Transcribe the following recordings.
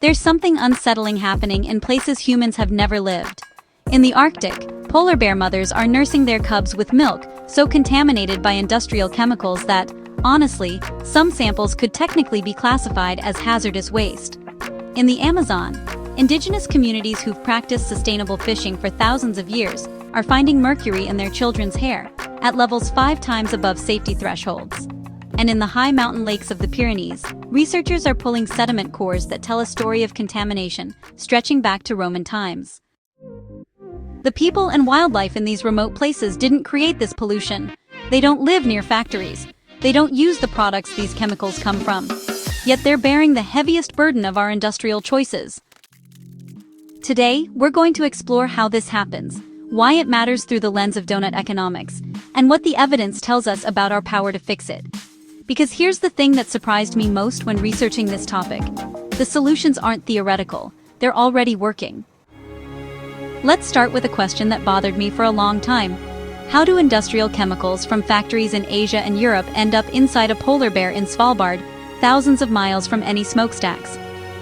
There's something unsettling happening in places humans have never lived. In the Arctic, polar bear mothers are nursing their cubs with milk so contaminated by industrial chemicals that, honestly, some samples could technically be classified as hazardous waste. In the Amazon, indigenous communities who've practiced sustainable fishing for thousands of years are finding mercury in their children's hair, at levels 5 times above safety thresholds. And in the high mountain lakes of the Pyrenees, researchers are pulling sediment cores that tell a story of contamination stretching back to Roman times. The people and wildlife in these remote places didn't create this pollution. They don't live near factories. They don't use the products these chemicals come from. Yet they're bearing the heaviest burden of our industrial choices. Today, we're going to explore how this happens, why it matters through the lens of doughnut economics, and what the evidence tells us about our power to fix it. Because here's the thing that surprised me most when researching this topic. The solutions aren't theoretical, they're already working. Let's start with a question that bothered me for a long time. How do industrial chemicals from factories in Asia and Europe end up inside a polar bear in Svalbard, thousands of miles from any smokestacks?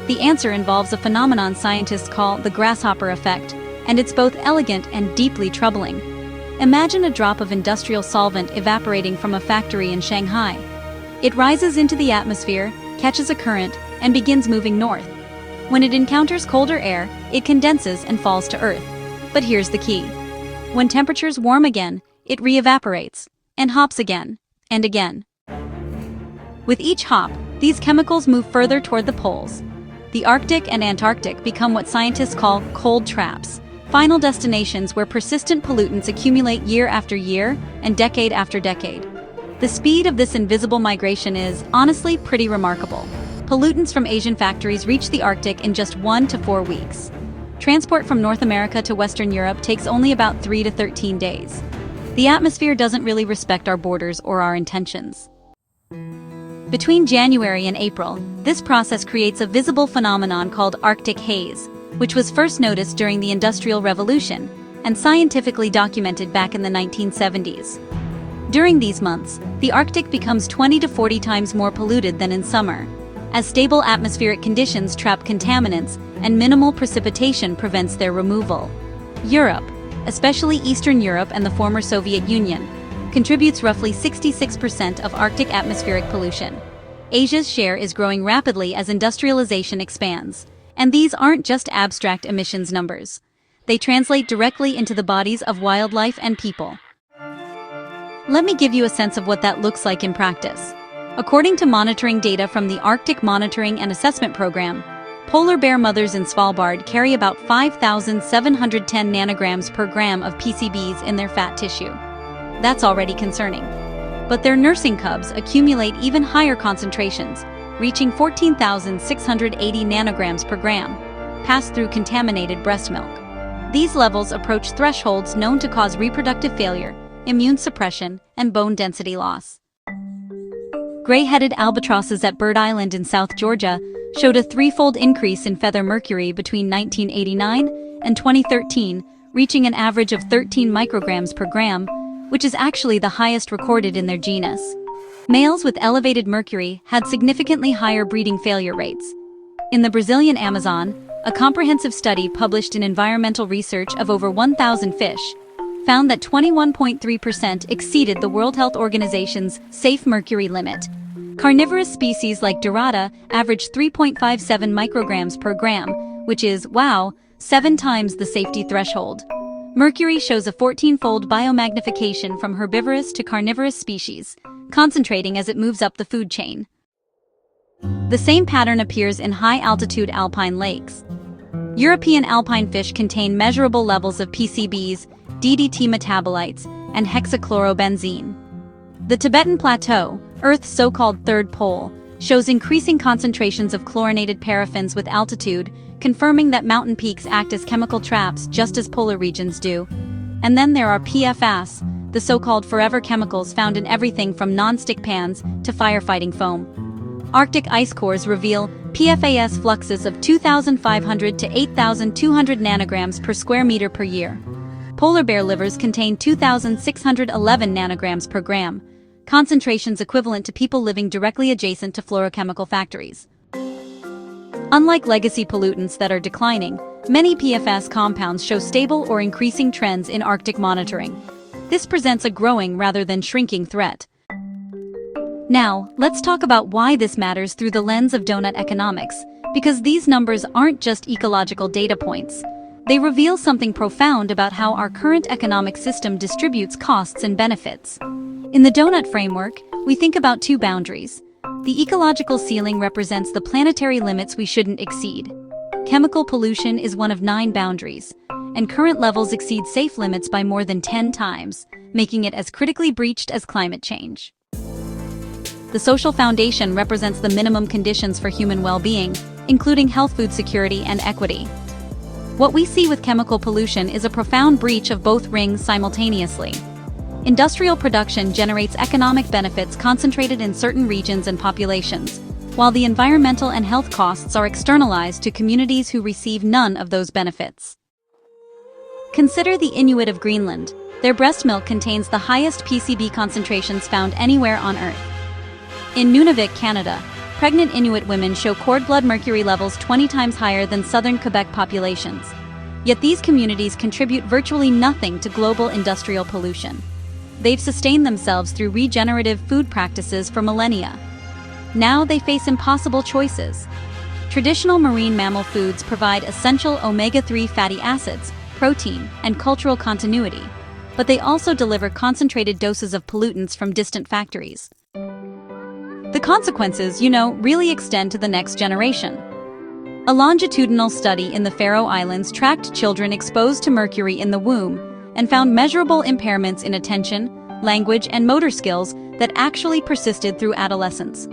The answer involves a phenomenon scientists call the Grasshopper effect, and it's both elegant and deeply troubling. Imagine a drop of industrial solvent evaporating from a factory in Shanghai. It rises into the atmosphere, catches a current, and begins moving north. When it encounters colder air, it condenses and falls to Earth. But here's the key. When temperatures warm again, it re-evaporates, and hops again, and again. With each hop, these chemicals move further toward the poles. The Arctic and Antarctic become what scientists call cold traps, final destinations where persistent pollutants accumulate year after year and decade after decade. The speed of this invisible migration is, honestly, pretty remarkable. Pollutants from Asian factories reach the Arctic in just 1 to 4 weeks. Transport from North America to Western Europe takes only about 3 to 13 days. The atmosphere doesn't really respect our borders or our intentions. Between January and April, this process creates a visible phenomenon called Arctic haze, which was first noticed during the Industrial Revolution and scientifically documented back in the 1970s. During these months, the Arctic becomes 20 to 40 times more polluted than in summer, as stable atmospheric conditions trap contaminants and minimal precipitation prevents their removal. Europe, especially Eastern Europe and the former Soviet Union, contributes roughly 66% of Arctic atmospheric pollution. Asia's share is growing rapidly as industrialization expands. And these aren't just abstract emissions numbers. They translate directly into the bodies of wildlife and people. Let me give you a sense of what that looks like in practice. According to monitoring data from the Arctic Monitoring and Assessment Program, polar bear mothers in Svalbard carry about 5,710 nanograms per gram of PCBs in their fat tissue. That's already concerning. But their nursing cubs accumulate even higher concentrations, reaching 14,680 nanograms per gram, passed through contaminated breast milk. These levels approach thresholds known to cause reproductive failure, immune suppression, and bone density loss. Gray-headed albatrosses at Bird Island in South Georgia showed a threefold increase in feather mercury between 1989 and 2013, reaching an average of 13 micrograms per gram, which is actually the highest recorded in their genus. Males with elevated mercury had significantly higher breeding failure rates. In the Brazilian Amazon, a comprehensive study published in Environmental Research of over 1,000 fish found that 21.3% exceeded the World Health Organization's safe mercury limit. Carnivorous species like Dorada averaged 3.57 micrograms per gram, which is, wow, 7 times the safety threshold. Mercury shows a 14-fold biomagnification from herbivorous to carnivorous species, concentrating as it moves up the food chain. The same pattern appears in high-altitude alpine lakes. European alpine fish contain measurable levels of PCBs, DDT metabolites, and hexachlorobenzene. The Tibetan Plateau, Earth's so-called third pole, shows increasing concentrations of chlorinated paraffins with altitude, confirming that mountain peaks act as chemical traps just as polar regions do. And then there are PFAS, the so-called forever chemicals found in everything from non-stick pans to firefighting foam. Arctic ice cores reveal PFAS fluxes of 2,500 to 8,200 nanograms per square meter per year. Polar bear livers contain 2,611 nanograms per gram, concentrations equivalent to people living directly adjacent to fluorochemical factories. Unlike legacy pollutants that are declining, many PFAS compounds show stable or increasing trends in Arctic monitoring. This presents a growing rather than shrinking threat. Now, let's talk about why this matters through the lens of doughnut economics, because these numbers aren't just ecological data points. They reveal something profound about how our current economic system distributes costs and benefits. In the doughnut framework, we think about two boundaries. The ecological ceiling represents the planetary limits we shouldn't exceed. Chemical pollution is one of 9 boundaries, and current levels exceed safe limits by more than 10 times, making it as critically breached as climate change. The social foundation represents the minimum conditions for human well-being, including health, food security, and equity. What we see with chemical pollution is a profound breach of both rings simultaneously. Industrial production generates economic benefits concentrated in certain regions and populations, while the environmental and health costs are externalized to communities who receive none of those benefits. Consider the Inuit of Greenland. Their breast milk contains the highest PCB concentrations found anywhere on Earth. In Nunavut, Canada, pregnant Inuit women show cord blood mercury levels 20 times higher than southern Quebec populations. Yet these communities contribute virtually nothing to global industrial pollution. They've sustained themselves through regenerative food practices for millennia. Now they face impossible choices. Traditional marine mammal foods provide essential omega-3 fatty acids, protein, and cultural continuity, but they also deliver concentrated doses of pollutants from distant factories. The consequences, really extend to the next generation. A longitudinal study in the Faroe Islands tracked children exposed to mercury in the womb and found measurable impairments in attention, language, and motor skills that actually persisted through adolescence.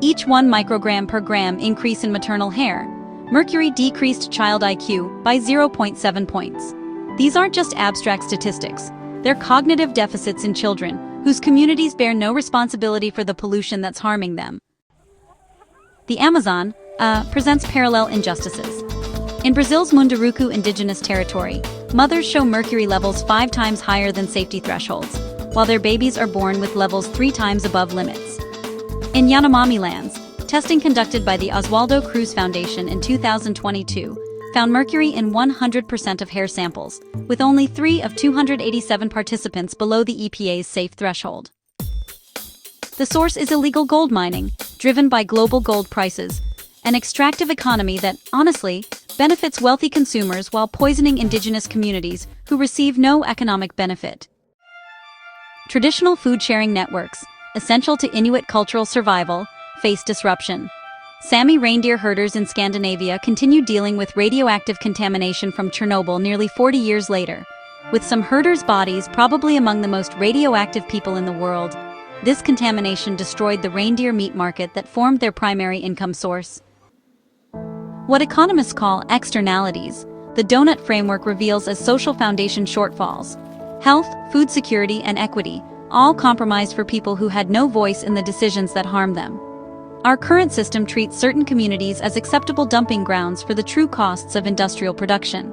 Each 1 microgram per gram increase in maternal hair, mercury decreased child IQ by 0.7 points. These aren't just abstract statistics, they're cognitive deficits in children whose communities bear no responsibility for the pollution that's harming them. The Amazon presents parallel injustices. In Brazil's Munduruku indigenous territory, mothers show mercury levels 5 times higher than safety thresholds, while their babies are born with levels 3 times above limits. In Yanomami lands, testing conducted by the Oswaldo Cruz Foundation in 2022 found mercury in 100% of hair samples, with only 3 of 287 participants below the EPA's safe threshold. The source is illegal gold mining, driven by global gold prices, an extractive economy that, honestly, benefits wealthy consumers while poisoning indigenous communities who receive no economic benefit. Traditional food-sharing networks, essential to Inuit cultural survival, face disruption. Sami reindeer herders in Scandinavia continue dealing with radioactive contamination from Chernobyl nearly 40 years later. With some herders' bodies probably among the most radioactive people in the world, this contamination destroyed the reindeer meat market that formed their primary income source. What economists call externalities, the doughnut framework reveals as social foundation shortfalls. Health, food security, and equity, all compromised for people who had no voice in the decisions that harm them. Our current system treats certain communities as acceptable dumping grounds for the true costs of industrial production.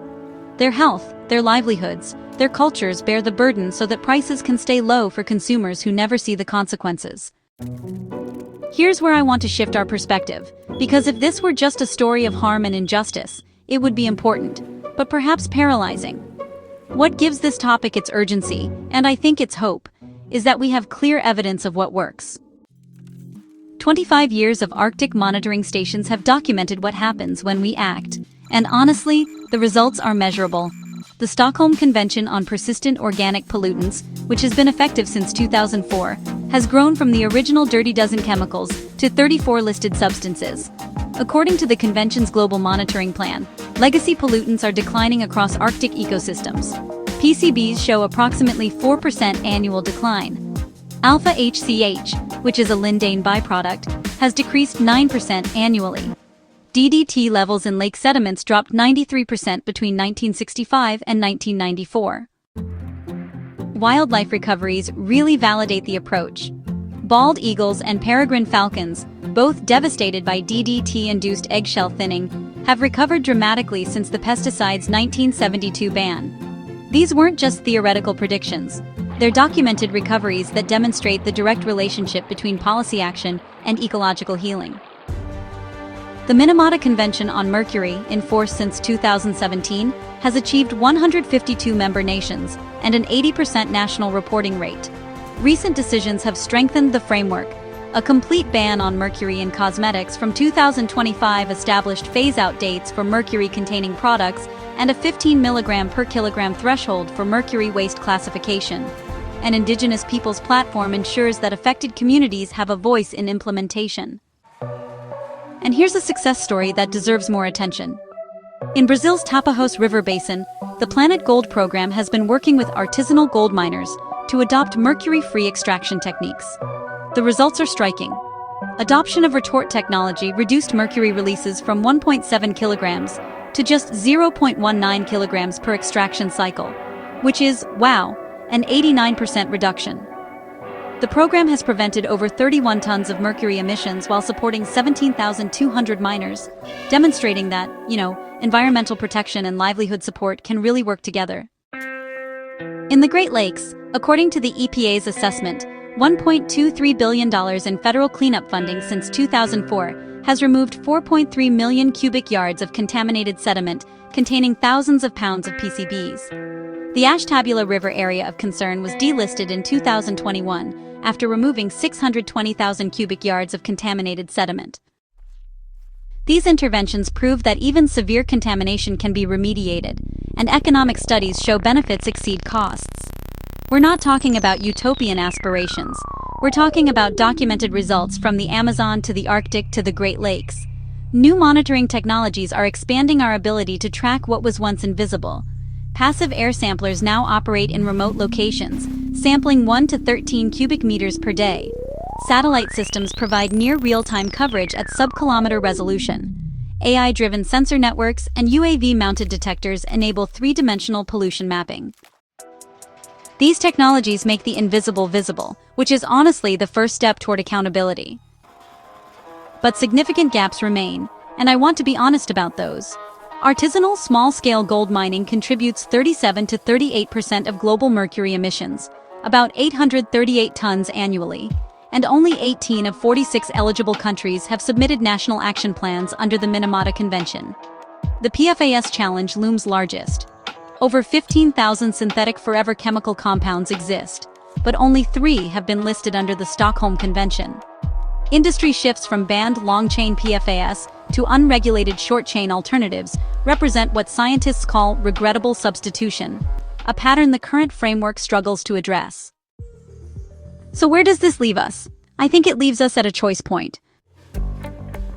Their health, their livelihoods, their cultures bear the burden so that prices can stay low for consumers who never see the consequences. Here's where I want to shift our perspective, because if this were just a story of harm and injustice, it would be important, but perhaps paralyzing. What gives this topic its urgency, and I think its hope, is that we have clear evidence of what works. 25 years of Arctic monitoring stations have documented what happens when we act, and honestly, the results are measurable. The Stockholm Convention on Persistent Organic Pollutants, which has been effective since 2004, has grown from the original dirty dozen chemicals to 34 listed substances. According to the Convention's global monitoring plan, legacy pollutants are declining across Arctic ecosystems. PCBs show approximately 4% annual decline. Alpha HCH, which is a lindane byproduct, has decreased 9% annually. DDT levels in lake sediments dropped 93% between 1965 and 1994. Wildlife recoveries really validate the approach. Bald eagles and peregrine falcons, both devastated by DDT-induced eggshell thinning, have recovered dramatically since the pesticide's 1972 ban. These weren't just theoretical predictions. They're documented recoveries that demonstrate the direct relationship between policy action and ecological healing. The Minamata Convention on Mercury, in force since 2017, has achieved 152 member nations and an 80% national reporting rate. Recent decisions have strengthened the framework. A complete ban on mercury in cosmetics from 2025 established phase-out dates for mercury-containing products and a 15 mg per kilogram threshold for mercury waste classification. An Indigenous Peoples platform ensures that affected communities have a voice in implementation. And here's a success story that deserves more attention. In Brazil's Tapajós River Basin, the planetGOLD program has been working with artisanal gold miners to adopt mercury-free extraction techniques. The results are striking. Adoption of retort technology reduced mercury releases from 1.7 kilograms to just 0.19 kilograms per extraction cycle, which is, wow, an 89% reduction. The program has prevented over 31 tons of mercury emissions while supporting 17,200 miners, demonstrating that, environmental protection and livelihood support can really work together. In the Great Lakes, according to the EPA's assessment, $1.23 billion in federal cleanup funding since 2004 has removed 4.3 million cubic yards of contaminated sediment containing thousands of pounds of PCBs. The Ashtabula River area of concern was delisted in 2021 after removing 620,000 cubic yards of contaminated sediment. These interventions prove that even severe contamination can be remediated, and economic studies show benefits exceed costs. We're not talking about utopian aspirations. We're talking about documented results from the Amazon to the Arctic to the Great Lakes. New monitoring technologies are expanding our ability to track what was once invisible. Passive air samplers now operate in remote locations, sampling 1 to 13 cubic meters per day. Satellite systems provide near real-time coverage at sub-kilometer resolution. AI-driven sensor networks and UAV-mounted detectors enable three-dimensional pollution mapping. These technologies make the invisible visible, which is honestly the first step toward accountability. But significant gaps remain, and I want to be honest about those. Artisanal small-scale gold mining contributes 37 to 38% of global mercury emissions, about 838 tons annually, and only 18 of 46 eligible countries have submitted national action plans under the Minamata Convention. The PFAS challenge looms largest. Over 15,000 synthetic forever chemical compounds exist, but only 3 have been listed under the Stockholm Convention. Industry shifts from banned long-chain PFAS to unregulated short-chain alternatives represent what scientists call regrettable substitution, a pattern the current framework struggles to address. So where does this leave us? I think it leaves us at a choice point.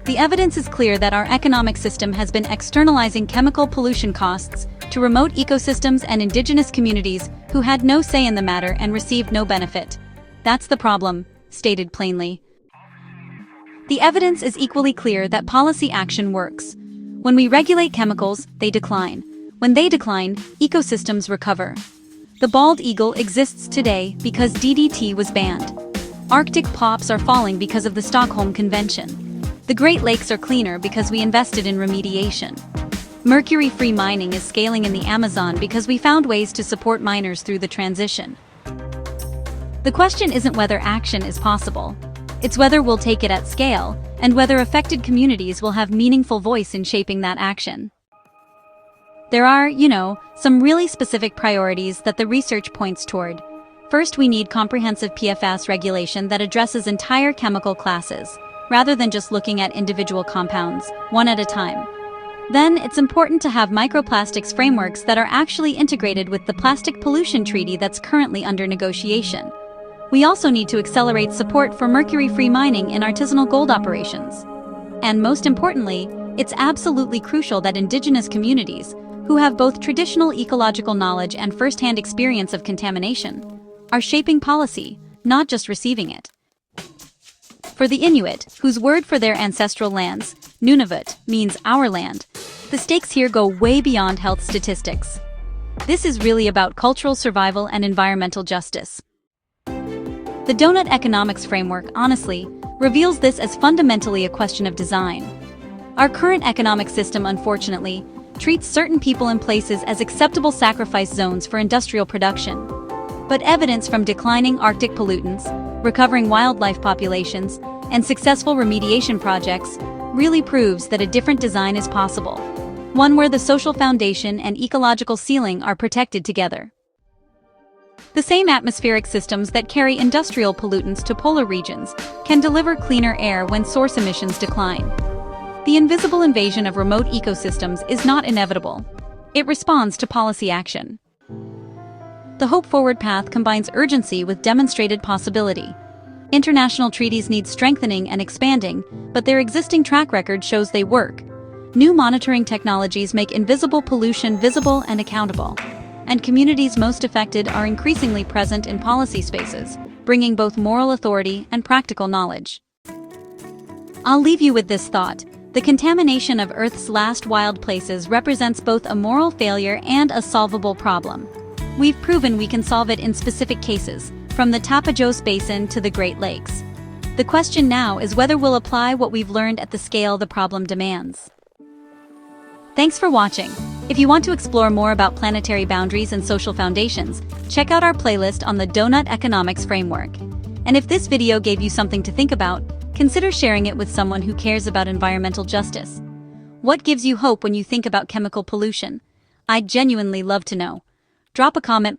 The evidence is clear that our economic system has been externalizing chemical pollution costs to remote ecosystems and indigenous communities who had no say in the matter and received no benefit. That's the problem, stated plainly. The evidence is equally clear that policy action works. When we regulate chemicals, they decline. When they decline, ecosystems recover. The bald eagle exists today because DDT was banned. Arctic pops are falling because of the Stockholm Convention. The Great Lakes are cleaner because we invested in remediation. Mercury-free mining is scaling in the Amazon because we found ways to support miners through the transition. The question isn't whether action is possible. It's whether we'll take it at scale, and whether affected communities will have meaningful voice in shaping that action. There are, some really specific priorities that the research points toward. First, we need comprehensive PFAS regulation that addresses entire chemical classes, rather than just looking at individual compounds, one at a time. Then, it's important to have microplastics frameworks that are actually integrated with the Plastic Pollution Treaty that's currently under negotiation. We also need to accelerate support for mercury-free mining in artisanal gold operations. And most importantly, it's absolutely crucial that indigenous communities, who have both traditional ecological knowledge and first-hand experience of contamination, are shaping policy, not just receiving it. For the Inuit, whose word for their ancestral lands, Nunavut, means our land, the stakes here go way beyond health statistics. This is really about cultural survival and environmental justice. The doughnut economics framework, honestly, reveals this as fundamentally a question of design. Our current economic system, unfortunately, treats certain people and places as acceptable sacrifice zones for industrial production. But evidence from declining Arctic pollutants, recovering wildlife populations, and successful remediation projects really proves that a different design is possible. One where the social foundation and ecological ceiling are protected together. The same atmospheric systems that carry industrial pollutants to polar regions can deliver cleaner air when source emissions decline. The invisible invasion of remote ecosystems is not inevitable. It responds to policy action. The Hope Forward path combines urgency with demonstrated possibility. International treaties need strengthening and expanding, but their existing track record shows they work. New monitoring technologies make invisible pollution visible and accountable. And communities most affected are increasingly present in policy spaces, bringing both moral authority and practical knowledge. I'll leave you with this thought. The contamination of Earth's last wild places represents both a moral failure and a solvable problem. We've proven we can solve it in specific cases, from the Tapajos Basin to the Great Lakes. The question now is whether we'll apply what we've learned at the scale the problem demands. Thanks for watching. If you want to explore more about planetary boundaries and social foundations, check out our playlist on the Doughnut Economics Framework. And if this video gave you something to think about, consider sharing it with someone who cares about environmental justice. What gives you hope when you think about chemical pollution? I'd genuinely love to know. Drop a comment below.